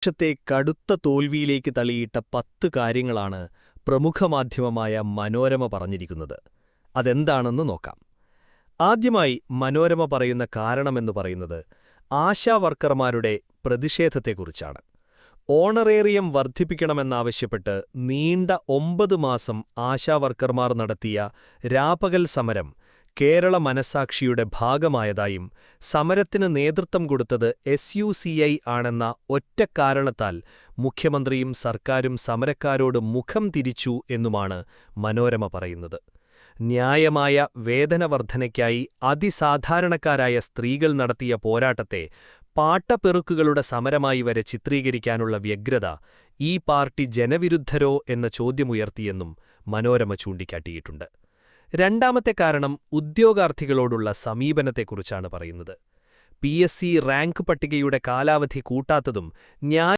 വർഷത്തെ കടുത്ത തോൽവിയിലേക്ക് തള്ളിയിട്ട 10 കാര്യങ്ങളാണ് പ്രമുഖ മാധ്യമമായ മനോരമ പറഞ്ഞിരിക്കുന്നത്. അതെന്താണെന്ന് നോക്കാം. ആദ്യമായി മനോരമ പറയുന്ന കാരണമെന്ന് പറയുന്നത് ആശാവർക്കർമാരുടെ പ്രതിഷേധത്തെക്കുറിച്ചാണ്. ഓണറേറിയം വർദ്ധിപ്പിക്കണമെന്നാവശ്യപ്പെട്ട് നീണ്ട 9 മാസം ആശാവർക്കർമാർ നടത്തിയ രാപകൽ സമരം കേരള മനസ്സാക്ഷിയുടെ ഭാഗമായതായും സമരത്തിന് നേതൃത്വം കൊടുത്തത് SUCI ആണെന്ന ഒറ്റക്കാരണത്താൽ മുഖ്യമന്ത്രിയും സർക്കാരും സമരക്കാരോട് മുഖം തിരിച്ചു എന്നുമാണ് മനോരമ പറയുന്നത്. ന്യായമായ വേതനവർദ്ധനയ്ക്കായി അതിസാധാരണക്കാരായ സ്ത്രീകൾ നടത്തിയ പോരാട്ടത്തെ പാട്ടപ്പെറുക്കുകളുടെ സമരമായി വരെ ചിത്രീകരിക്കാനുള്ള വ്യഗ്രത ഈ പാർട്ടി ജനവിരുദ്ധരോ എന്ന ചോദ്യമുയർത്തിയെന്നും മനോരമ ചൂണ്ടിക്കാട്ടിയിട്ടുണ്ട്. രണ്ടാമത്തെ കാരണം ഉദ്യോഗാർത്ഥികളോടുള്ള സമീപനത്തെക്കുറിച്ചാണ് പറയുന്നത്. PSC റാങ്ക് പട്ടികയുടെ കാലാവധി കൂട്ടാത്തതും